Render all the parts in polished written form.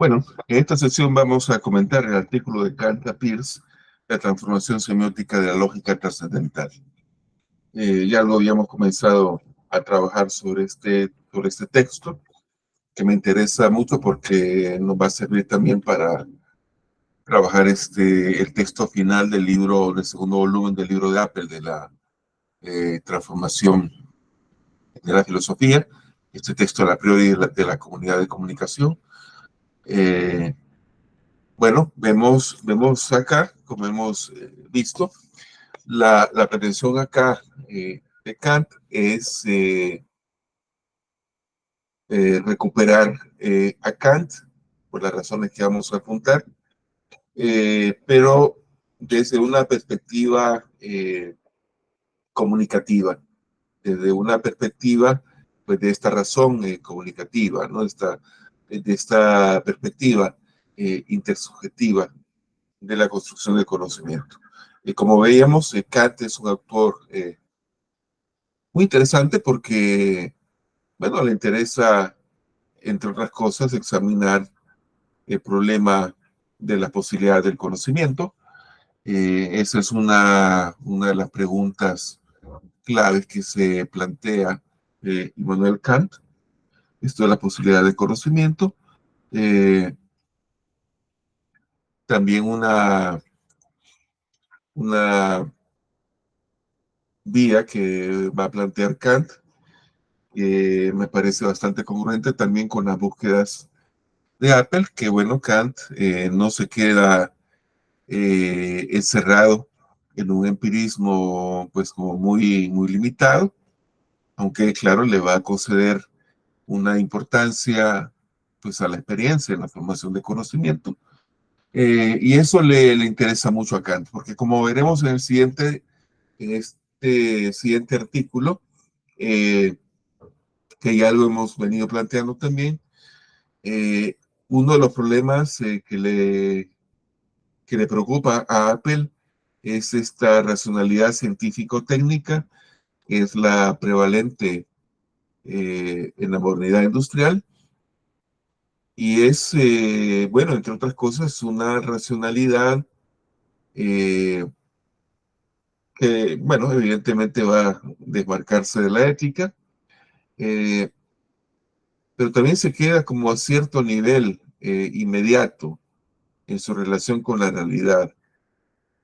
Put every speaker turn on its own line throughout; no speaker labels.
Bueno, en esta sesión vamos a comentar el artículo de Kant a Peirce, la transformación semiótica de la lógica trascendental. Ya lo habíamos comenzado a trabajar sobre este texto, que me interesa mucho porque nos va a servir también para trabajar el texto final del libro, del segundo volumen del libro de Apple, de la transformación de la filosofía, este texto a priori de la comunidad de comunicación. Bueno, vemos acá, como hemos visto, la pretensión acá de Kant es recuperar a Kant, por las razones que vamos a apuntar, pero desde una perspectiva comunicativa, desde una perspectiva pues, de esta razón comunicativa, ¿no? De esta perspectiva intersubjetiva de la construcción del conocimiento. Como veíamos, Kant es un autor muy interesante porque, bueno, le interesa, entre otras cosas, examinar el problema de la posibilidad del conocimiento. Esa es una de las preguntas claves que se plantea Immanuel Kant, esto de la posibilidad del conocimiento. También una vía que va a plantear Kant, me parece bastante congruente también con las búsquedas de Apple, que bueno, Kant no se queda encerrado en un empirismo pues como muy limitado, aunque claro, le va a conceder una importancia pues a la experiencia en la formación de conocimiento, y eso le interesa mucho a Kant, porque como veremos en este siguiente artículo, que ya lo hemos venido planteando también, uno de los problemas que le preocupa a Apple es esta racionalidad científico-técnica, que es la prevalente en la modernidad industrial, y es, bueno, entre otras cosas, una racionalidad que, bueno, evidentemente va a desmarcarse de la ética, eh, pero también se queda como a cierto nivel inmediato en su relación con la realidad.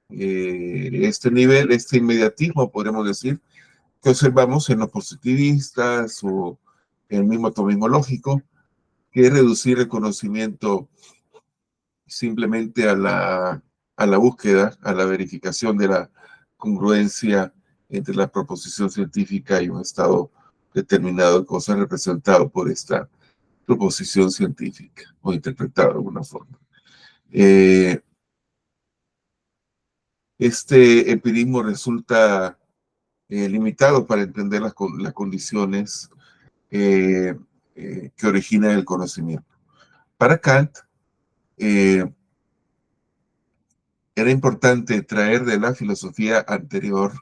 Este nivel, este inmediatismo, podríamos decir, que observamos en los positivistas o en el mismo atomismo lógico, que es reducir el conocimiento simplemente a la búsqueda, a la verificación de la congruencia entre la proposición científica y un estado determinado de cosas representado por esta proposición científica o interpretado de alguna forma. Este empirismo resulta limitado para entender las condiciones que originan el conocimiento. Para Kant, era importante traer de la filosofía anterior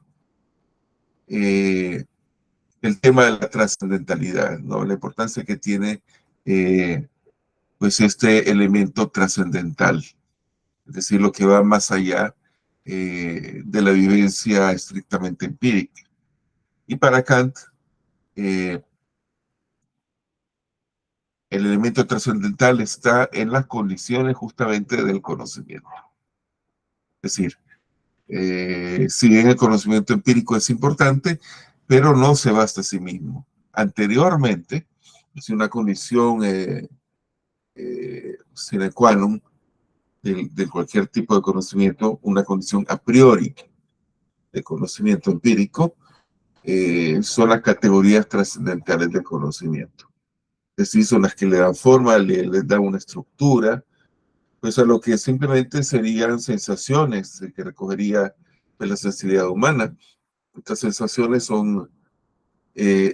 el tema de la trascendentalidad, ¿no? La importancia que tiene pues este elemento trascendental, es decir, lo que va más allá de la vivencia estrictamente empírica. Y para Kant, el elemento trascendental está en las condiciones justamente del conocimiento. Es decir, si bien el conocimiento empírico es importante, pero no se basta a sí mismo. Anteriormente, es una condición sine qua non de cualquier tipo de conocimiento, una condición a priori de conocimiento empírico, son las categorías trascendentales del conocimiento. Es decir, son las que le dan forma, les dan una estructura, pues a lo que simplemente serían sensaciones que recogería pues, la sensibilidad humana. Estas sensaciones son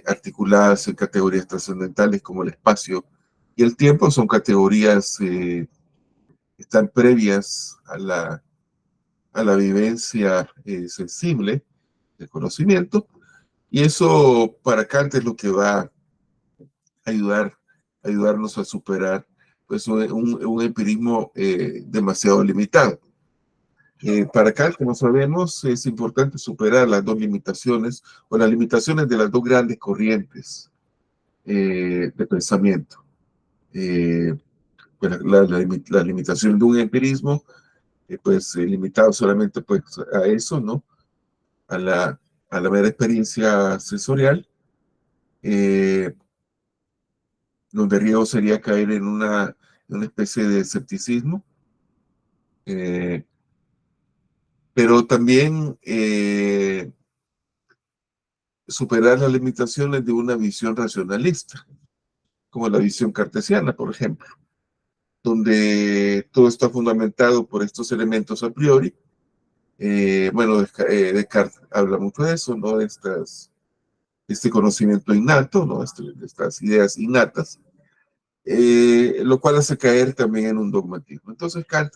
articuladas en categorías trascendentales como el espacio y el tiempo, son categorías que están previas a la vivencia sensible del conocimiento, y eso para Kant es lo que va a ayudarnos a superar pues un empirismo demasiado limitado. Para Kant, como sabemos, es importante superar las dos limitaciones o las limitaciones de las dos grandes corrientes de pensamiento. Pues la limitación de un empirismo, pues limitado solamente pues, a eso, ¿no? A la mera experiencia sensorial, donde el riesgo sería caer en una especie de escepticismo. Pero también superar las limitaciones de una visión racionalista, como la visión cartesiana, por ejemplo, donde todo está fundamentado por estos elementos a priori. Bueno, Descartes habla mucho de eso, ¿no? Este conocimiento innato, ¿no? De estas ideas innatas, lo cual hace caer también en un dogmatismo. Entonces Kant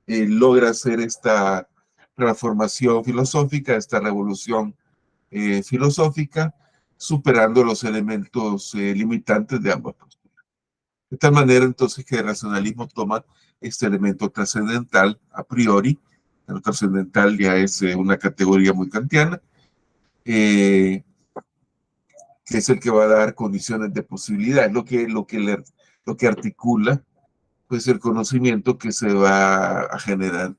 logra hacer esta transformación filosófica, esta revolución filosófica, superando los elementos limitantes de ambas posturas. De tal manera, entonces, que el racionalismo toma este elemento trascendental a priori. El trascendental ya es una categoría muy kantiana, que es el que va a dar condiciones de posibilidad, lo que articula pues, el conocimiento que se va a generar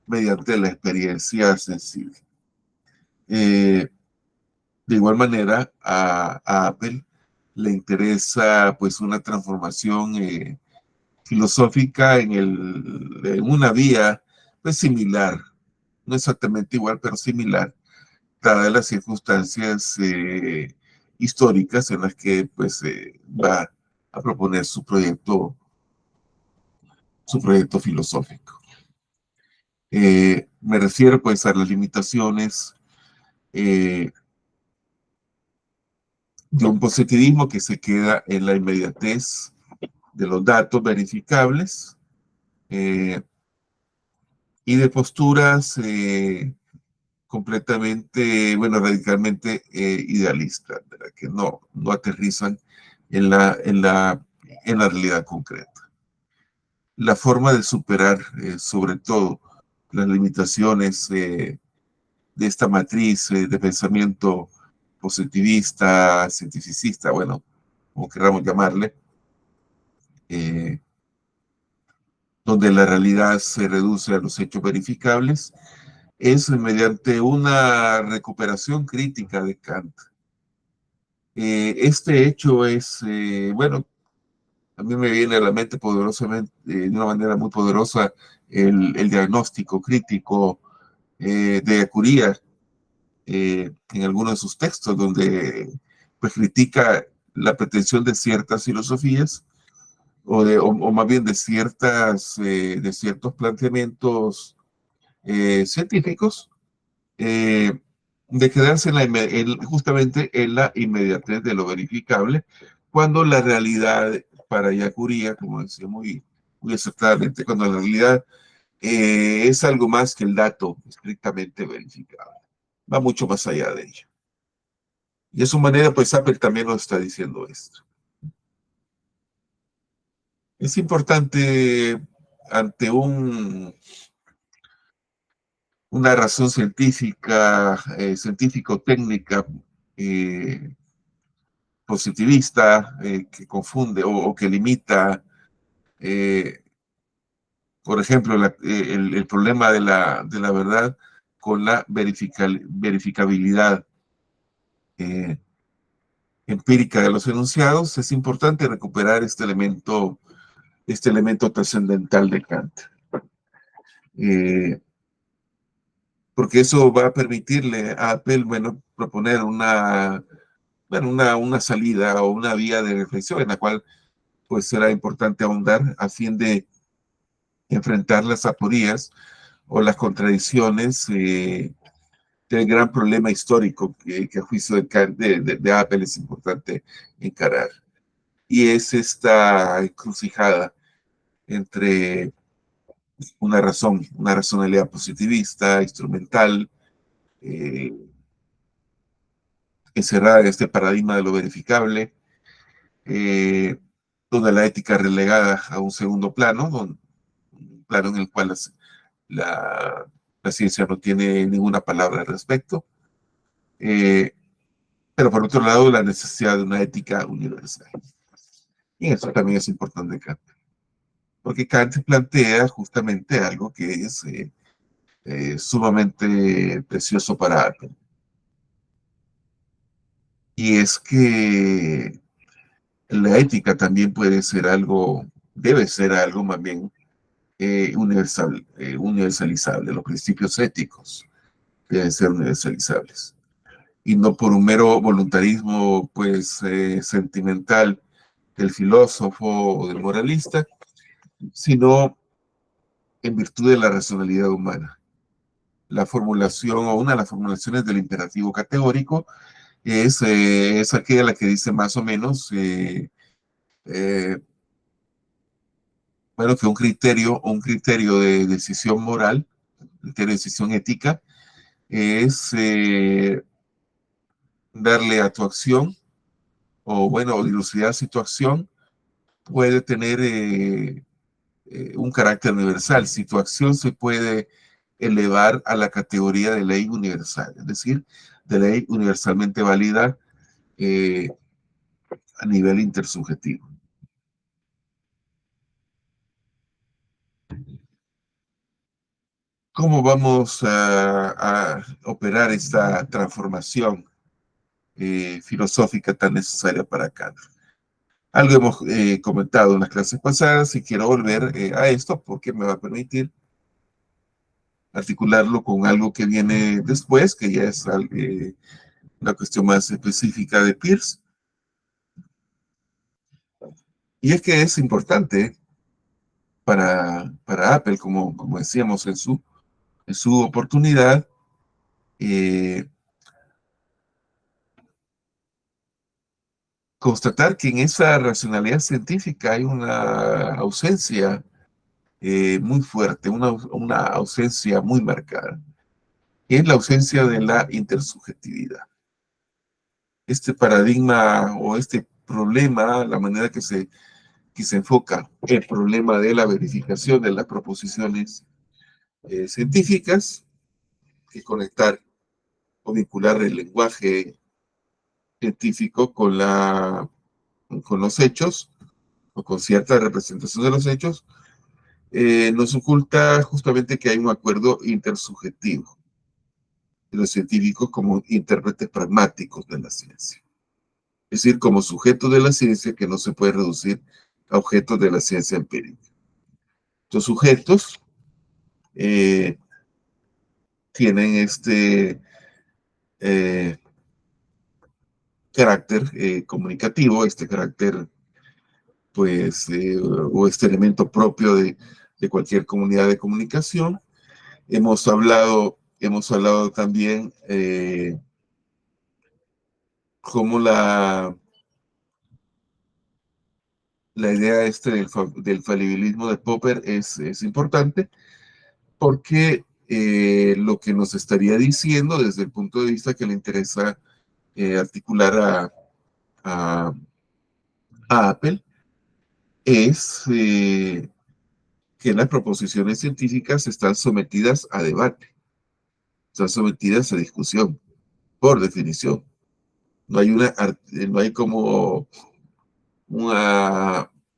mediante la experiencia sensible. De igual manera, a Apple le interesa pues una transformación filosófica en una vía pues similar, no exactamente igual, pero similar, dadas las circunstancias históricas en las que pues va a proponer su proyecto filosófico. Me refiero pues a las limitaciones de un positivismo que se queda en la inmediatez de los datos verificables y de posturas completamente, bueno, radicalmente idealistas, ¿verdad? Que no aterrizan en la realidad concreta. La forma de superar, sobre todo, las limitaciones de esta matriz de pensamiento positivista, cientificista, bueno, como queramos llamarle, donde la realidad se reduce a los hechos verificables, es mediante una recuperación crítica de Kant. Este hecho es, bueno, a mí me viene a la mente poderosamente, de una manera muy poderosa, el diagnóstico crítico de Acuría en algunos de sus textos, donde pues, critica la pretensión de ciertas filosofías o más bien de ciertos planteamientos científicos, de quedarse justamente en la inmediatez de lo verificable, cuando la realidad para Yacuría, como decía muy acertadamente, cuando la realidad es algo más que el dato estrictamente verificable, va mucho más allá de ello. Y de su manera, pues Apple también nos está diciendo esto. Es importante ante una razón científica, científico-técnica positivista que confunde o que limita, eh, por ejemplo, el problema de la verdad con la verificabilidad empírica de los enunciados. Es importante recuperar este elemento trascendental de Kant. Porque eso va a permitirle a Apple, bueno, proponer una salida o una vía de reflexión en la cual pues será importante ahondar a fin de enfrentar las aporías o las contradicciones del gran problema histórico que a juicio de Apple es importante encarar. Y es esta encrucijada entre una razonalidad positivista, instrumental, eh, encerrada en este paradigma de lo verificable, donde la ética relegada a un segundo plano, un plano en el cual la, la ciencia no tiene ninguna palabra al respecto. Pero por otro lado, la necesidad de una ética universal. Y eso también es importante Kant, porque Kant plantea justamente algo que es sumamente precioso para Apple. Y es que la ética también puede ser algo, debe ser algo más bien universalizable. Los principios éticos deben ser universalizables. Y no por un mero voluntarismo pues sentimental del filósofo o del moralista, sino en virtud de la racionalidad humana. La formulación o una de las formulaciones del imperativo categórico es aquella la que dice más o menos, eh, bueno, que un criterio de decisión moral, criterio de decisión ética, es darle a tu acción, o bueno, dilucidar si tu acción puede tener un carácter universal, si tu acción se puede elevar a la categoría de ley universal, es decir, de ley universalmente válida eh, a nivel intersubjetivo. ¿Cómo vamos a operar esta transformación filosófica tan necesaria para Kant? Algo hemos comentado en las clases pasadas y quiero volver a esto porque me va a permitir articularlo con algo que viene después, que ya es una cuestión más específica de Peirce. Y es que es importante para Apple, como decíamos en su oportunidad, eh, constatar que en esa racionalidad científica hay una ausencia muy fuerte, una ausencia muy marcada, y es la ausencia de la intersubjetividad. Este paradigma o este problema, la manera que se enfoca el problema de la verificación de las proposiciones científicas, que conectar o vincular el lenguaje científico con los hechos o con cierta representación de los hechos, nos oculta justamente que hay un acuerdo intersubjetivo de los científicos como intérpretes pragmáticos de la ciencia. Es decir, como sujetos de la ciencia que no se puede reducir a objetos de la ciencia empírica. Estos sujetos eh, tienen este eh, carácter comunicativo, este carácter, pues, o este elemento propio de cualquier comunidad de comunicación. Hemos hablado también cómo la idea del falibilismo de Popper es importante porque lo que nos estaría diciendo desde el punto de vista que le interesa articular a, a Apple es que las proposiciones científicas están sometidas a debate, están sometidas a discusión, por definición. No hay como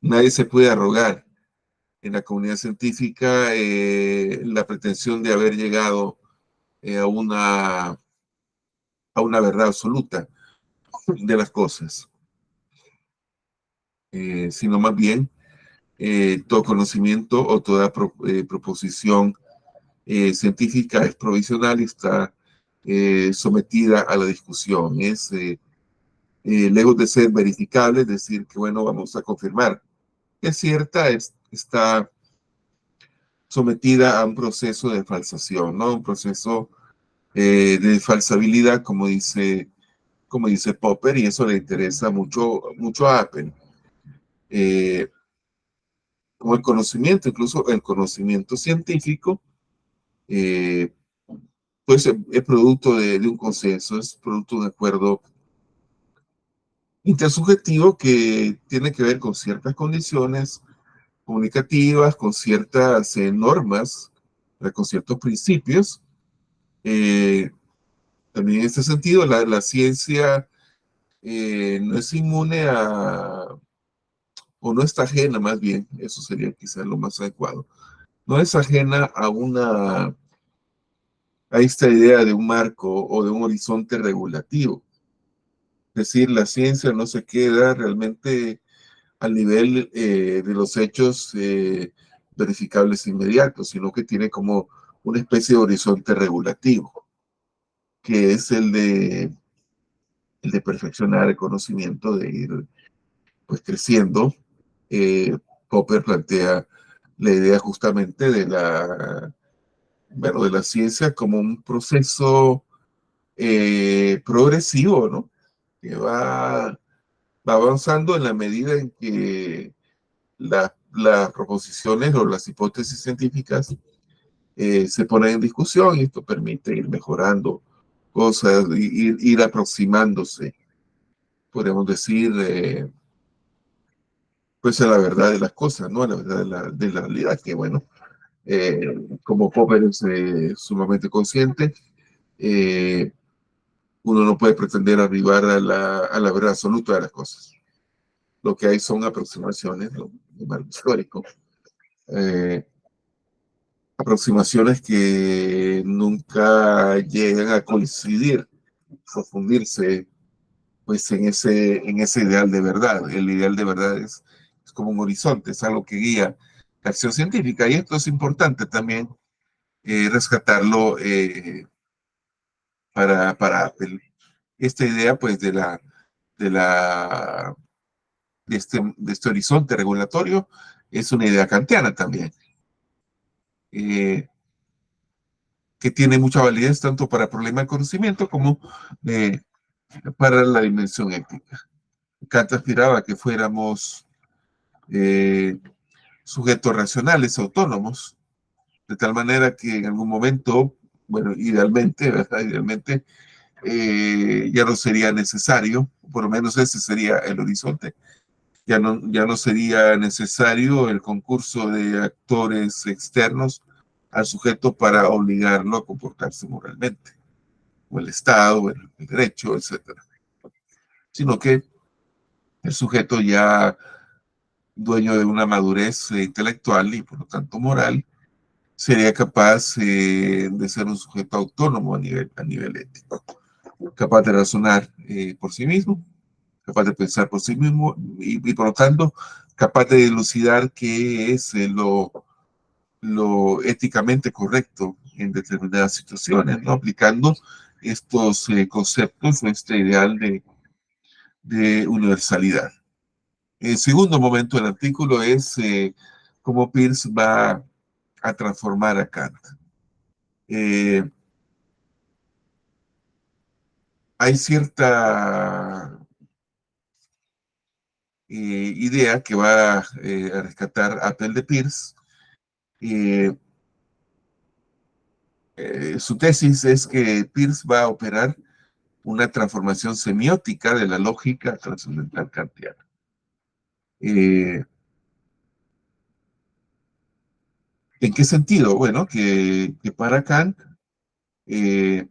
nadie se puede arrogar en la comunidad científica la pretensión de haber llegado a una verdad absoluta de las cosas, sino más bien todo conocimiento o toda proposición científica es provisional y está sometida a la discusión. Lejos de ser verificable, es decir, que bueno, vamos a confirmar que es cierta, está sometida a un proceso de falsación, ¿no? Un proceso de falsabilidad, como dice Popper, y eso le interesa mucho a Apple. Como el conocimiento, incluso el conocimiento científico, eh, pues es producto de un consenso, es producto de un acuerdo intersubjetivo que tiene que ver con ciertas condiciones comunicativas, con ciertas normas, con ciertos principios. Eh, También en este sentido, la ciencia no es inmune o no está ajena más bien, eso sería quizás lo más adecuado, no es ajena a esta idea de un marco o de un horizonte regulativo. Es decir, la ciencia no se queda realmente al nivel de los hechos verificables inmediatos, sino que tiene como una especie de horizonte regulativo, que es el de perfeccionar el conocimiento, de ir pues creciendo. eh, Popper plantea la idea justamente bueno, de la ciencia como un proceso progresivo, ¿no? Que va avanzando en la medida en que las proposiciones o las hipótesis científicas se ponen en discusión, y esto permite ir mejorando cosas, ir aproximándose, podríamos decir, pues a la verdad de las cosas, ¿no? A la verdad de la realidad, que bueno, eh, como Popper es sumamente consciente, eh, uno no puede pretender arribar a la verdad absoluta de las cosas. Lo que hay son aproximaciones, ¿no? De marco histórico. Eh, Aproximaciones que nunca llegan a coincidir, a fundirse pues en ese ideal de verdad. El ideal de verdad es como un horizonte, es algo que guía la acción científica, y esto es importante también rescatarlo para Apple. Esta idea pues de la de este horizonte regulatorio es una idea kantiana también, eh, que tiene mucha validez tanto para el problema del conocimiento como eh, para la dimensión ética. Kant aspiraba a que fuéramos eh, sujetos racionales, autónomos, de tal manera que en algún momento, bueno, idealmente, ¿verdad? Idealmente, ya no sería necesario, por lo menos ese sería el horizonte, ya no sería necesario el concurso de actores externos al sujeto para obligarlo a comportarse moralmente, o el Estado, o el derecho, etcétera, sino que el sujeto ya dueño de una madurez intelectual y por lo tanto moral, sería capaz de ser un sujeto autónomo a nivel ético, capaz de razonar por sí mismo, capaz de pensar por sí mismo y por lo tanto capaz de dilucidar qué es lo éticamente correcto en determinadas situaciones, ¿no? Aplicando estos conceptos, este ideal de universalidad. El segundo momento del artículo es cómo Peirce va a transformar a Kant. Eh, Hay cierta idea que va a rescatar Apple de Peirce. Eh, Su tesis es que Peirce va a operar una transformación semiótica de la lógica trascendental kantiana. ¿En qué sentido? Bueno, que para Kant, eh,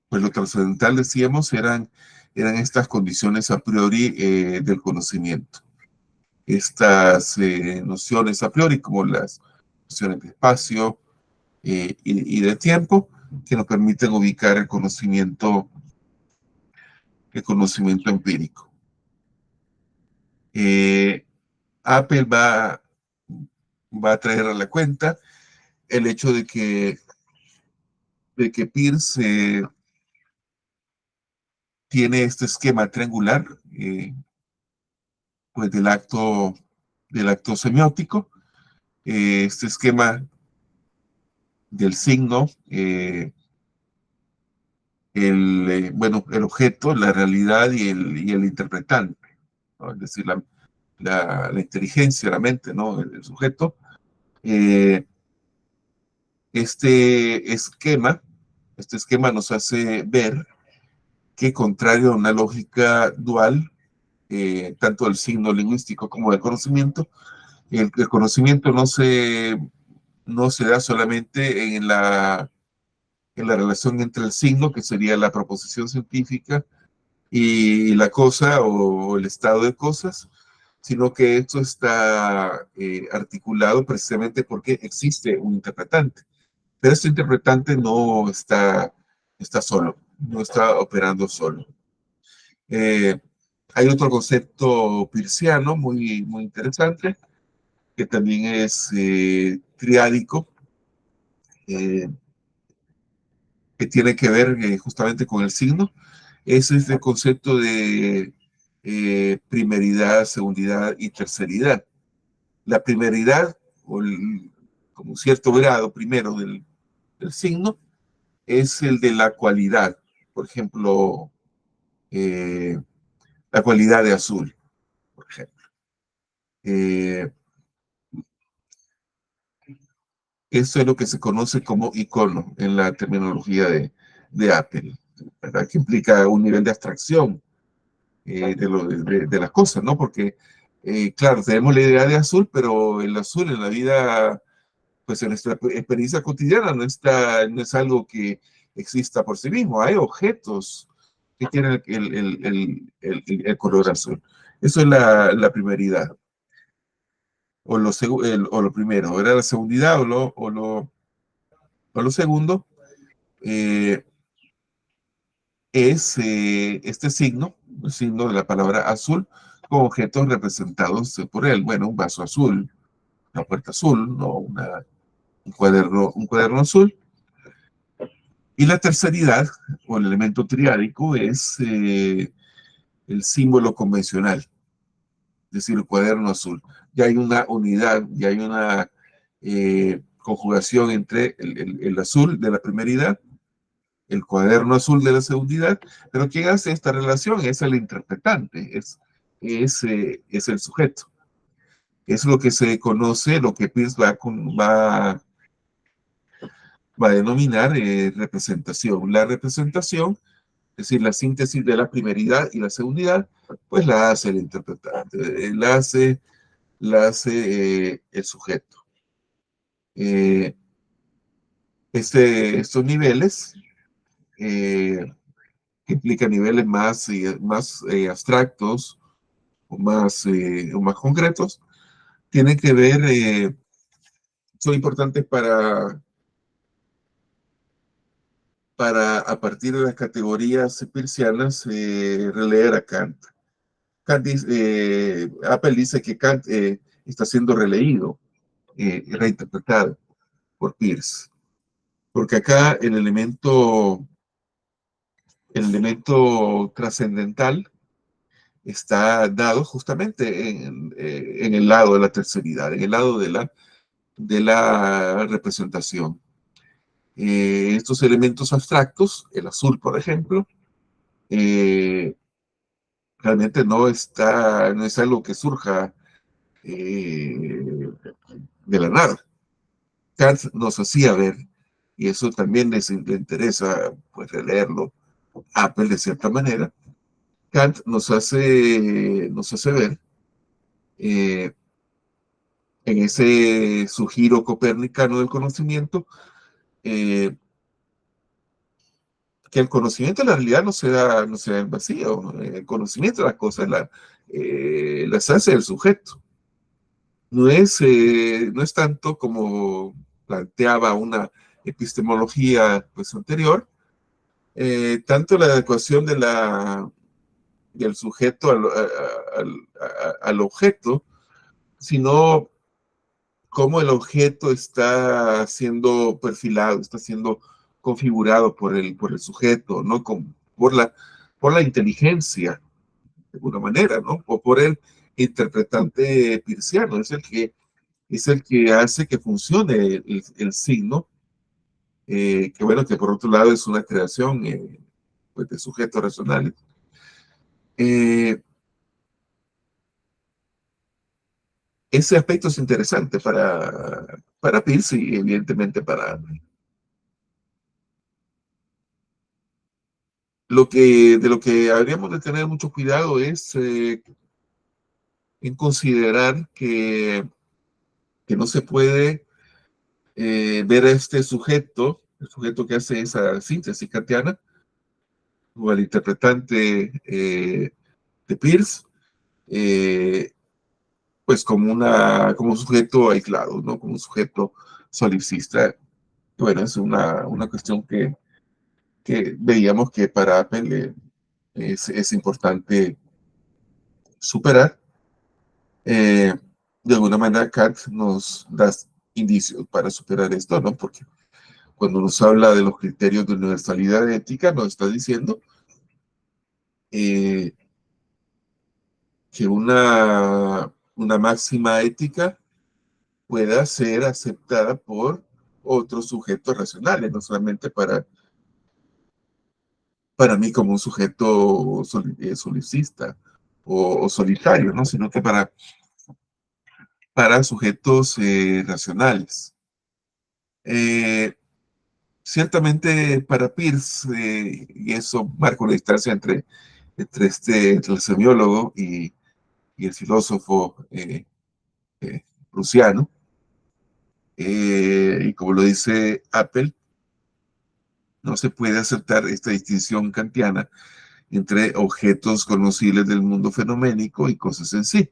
pues lo trascendental, decíamos, eran estas condiciones a priori del conocimiento. Estas nociones a priori, como las nociones de espacio y de tiempo, que nos permiten ubicar el conocimiento empírico. Eh, Apple va a traer a la cuenta el hecho de que Peirce tiene este esquema triangular, pues del acto semiótico, este esquema del signo, bueno, el objeto, la realidad y el interpretante, ¿no? Es decir, la inteligencia, la mente, ¿no? El sujeto. Eh, este esquema, nos hace ver que, contrario a una lógica dual, tanto del signo lingüístico como del conocimiento. El conocimiento no se da solamente en la relación entre el signo, que sería la proposición científica, y la cosa o el estado de cosas, sino que esto está articulado precisamente porque existe un interpretante. Pero este interpretante no está solo, no está operando solo. Eh, Hay otro concepto peirciano muy interesante, que también es triádico, eh, que tiene que ver justamente con el signo. Ese es el concepto de primeridad, segundidad y terceridad. La primeridad, como cierto grado primero del signo, es el de la cualidad. Por ejemplo, eh, la cualidad de azul, por ejemplo. Eh, Eso es lo que se conoce como icono en la terminología de Apple, ¿verdad? Que implica un nivel de abstracción de las cosas, ¿no? Porque, claro, tenemos la idea de azul, pero el azul en la vida, pues en nuestra experiencia cotidiana no es algo que exista por sí mismo. Hay objetos que tienen el color azul. Eso es la primeridad. O lo primero, era la segundidad o lo segundo, eh, es este signo, el signo de la palabra azul, con objetos representados por él. Bueno, un vaso azul, una puerta azul, ¿no? Un cuaderno azul. Y la terceridad, o el elemento triádico, es el símbolo convencional, es decir, el cuaderno azul. Ya hay una unidad, ya hay una conjugación entre el azul de la primeridad, el cuaderno azul de la segundidad, pero quien hace esta relación es el interpretante, es el sujeto. Es lo que se conoce, lo que Peirce va a denominar representación. La representación, es decir, la síntesis de la primeridad y la segundidad, pues la hace el interpretante, la hace el sujeto. Estos niveles, que implican niveles más abstractos o más concretos, tienen que ver, son importantes para a partir de las categorías peircianas, releer a Kant. Apple dice que Kant está siendo releído y reinterpretado por Peirce, porque acá el elemento trascendental está dado justamente en el lado de la terceridad, en el lado de la representación. Estos elementos abstractos, el azul, por ejemplo, eh, realmente no es algo que surja de la nada. Kant nos hacía ver, y eso también le interesa pues, releerlo, Apple de cierta manera. Kant nos hace ver eh, en ese su giro copernicano del conocimiento, eh, que el conocimiento en la realidad no se da en vacío. El conocimiento de las cosas las hace el sujeto. No es tanto como planteaba una epistemología pues, anterior, tanto la adecuación del sujeto al objeto, sino cómo el objeto está siendo perfilado, está siendo configurado por el sujeto, ¿no? Por la inteligencia, de alguna manera, ¿no? O por el interpretante peirciano, es el que hace que funcione el signo, que bueno, que por otro lado es una creación pues de sujetos racionales. Eh, Ese aspecto es interesante para Peirce y evidentemente para de lo que habríamos de tener mucho cuidado es en considerar que no se puede ver a este sujeto, el sujeto que hace esa síntesis kantiana, o al interpretante de Peirce, pues como un sujeto aislado, ¿no? Como un sujeto solipsista. Bueno, es una cuestión que veíamos que para Apple es importante superar. Eh, de alguna manera, Kant nos da indicios para superar esto, ¿no? Porque cuando nos habla de los criterios de universalidad ética, nos está diciendo eh, que una máxima ética pueda ser aceptada por otros sujetos racionales, no solamente para mí como un sujeto solicista o solitario, ¿no? Sino que para sujetos racionales. Eh, Ciertamente para Peirce, y eso marca una distancia entre el semiólogo y el filósofo prusiano, y como lo dice Apple, no se puede aceptar esta distinción kantiana entre objetos conocibles del mundo fenoménico y cosas en sí,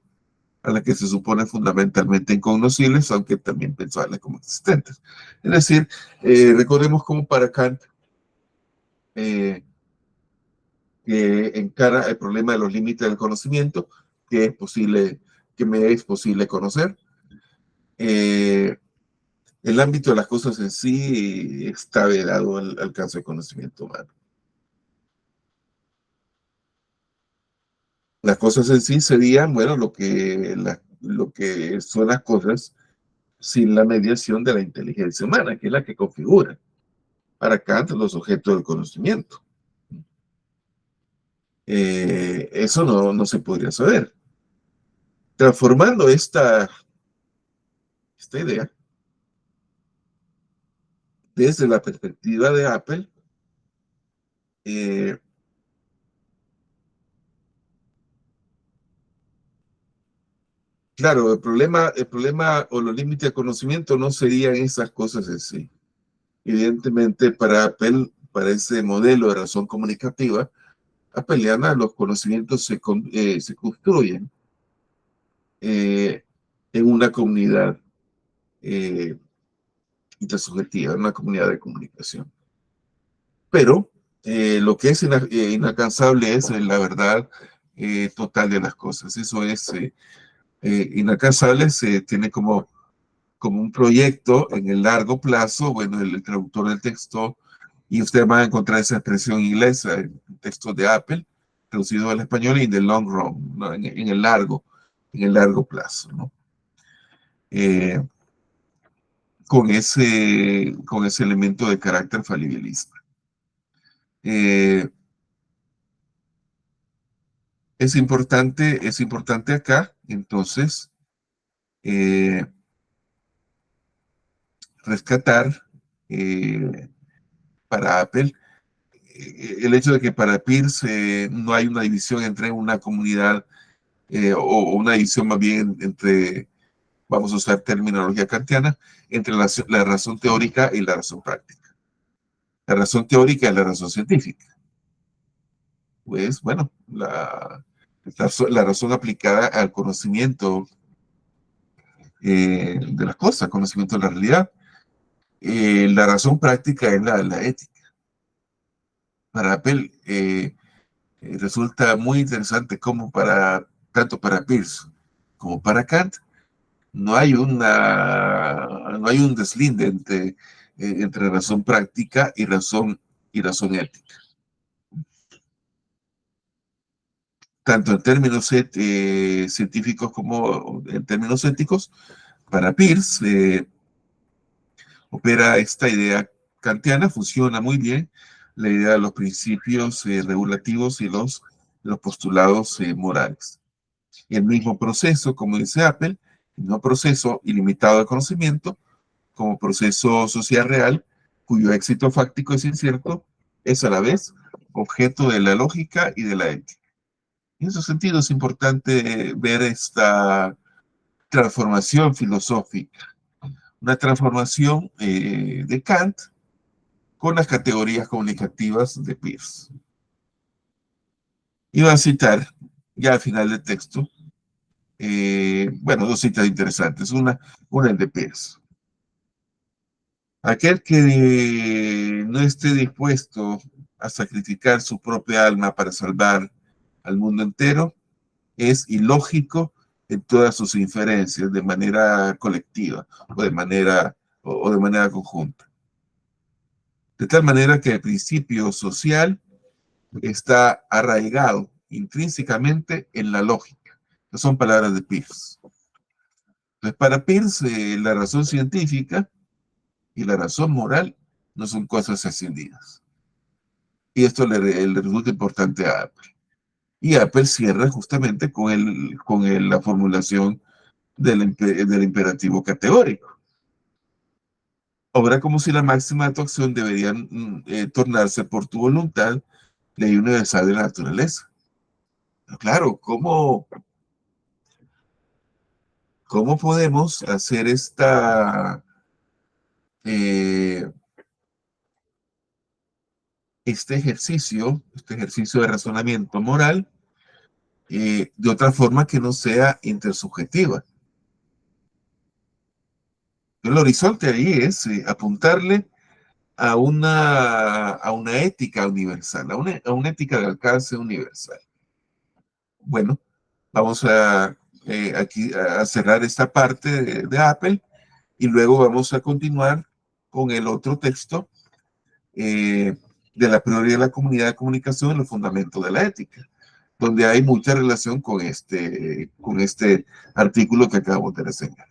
a las que se supone fundamentalmente incognoscibles, aunque también pensarlas como existentes. Es decir, recordemos cómo para Kant eh, que encara el problema de los límites del conocimiento, que me es posible conocer. El ámbito de las cosas en sí está vedado al alcance del conocimiento humano. Las cosas en sí serían, bueno, lo que son las cosas sin la mediación de la inteligencia humana, que es la que configura para Kant los objetos del conocimiento. Eso no se podría saber. Transformando esta idea desde la perspectiva de Apple, eh, claro, el problema o los límites de conocimiento no serían esas cosas en sí. Evidentemente, para Apple, para ese modelo de razón comunicativa, appeliana, los conocimientos se construyen en una comunidad eh, intersubjetiva, en una comunidad de comunicación. Pero lo que es inalcanzable es la verdad total de las cosas. Eso es inalcanzable, se tiene como un proyecto en el largo plazo. Bueno, el traductor del texto, y usted va a encontrar esa expresión inglesa en el texto de Apple, traducido al español, in the long run, ¿no? En el largo plazo, ¿no? Eh, con ese elemento de carácter falibilista. Eh, es importante acá, entonces, eh, rescatar para Apple el hecho de que para Peirce no hay una división entre una comunidad o una división más bien entre, vamos a usar terminología kantiana, entre la razón teórica y la razón práctica. La razón teórica es la razón científica. Pues bueno, la razón aplicada al conocimiento de las cosas, conocimiento de la realidad. La razón práctica es la ética. Para Apple resulta muy interesante cómo tanto para Peirce como para Kant no hay un deslinde entre razón práctica y razón ética. Tanto en términos científicos como en términos éticos, para Peirce opera esta idea kantiana, funciona muy bien la idea de los principios regulativos y los postulados morales. El mismo proceso, como dice Apple, el mismo proceso ilimitado de conocimiento, como proceso social real, cuyo éxito fáctico es incierto, es a la vez objeto de la lógica y de la ética. En ese sentido es importante ver esta transformación filosófica, una transformación de Kant con las categorías comunicativas de Peirce. Iba a citar, ya al final del texto, bueno, dos citas interesantes. Una es de Peirce. Aquel que no esté dispuesto a sacrificar su propia alma para salvar al mundo entero es ilógico en todas sus inferencias de manera colectiva o de manera conjunta. De tal manera que el principio social está arraigado intrínsecamente en la lógica. Estas son palabras de Peirce. Entonces, para Peirce, la razón científica y la razón moral no son cosas escindidas. Y esto le resulta importante a Apple. Y Apple cierra justamente con la formulación del imperativo categórico. Obra como si la máxima de tu acción debería tornarse por tu voluntad ley universal de la naturaleza. Pero claro, ¿cómo podemos hacer este ejercicio de razonamiento moral de otra forma que no sea intersubjetiva? El horizonte ahí es apuntarle a una ética universal, a una ética de alcance universal. Bueno, vamos aquí a cerrar esta parte de Apple y luego vamos a continuar con el otro texto de la prioridad de la comunidad de comunicación en los fundamentos de la ética, donde hay mucha relación con este artículo que acabamos de reseñar.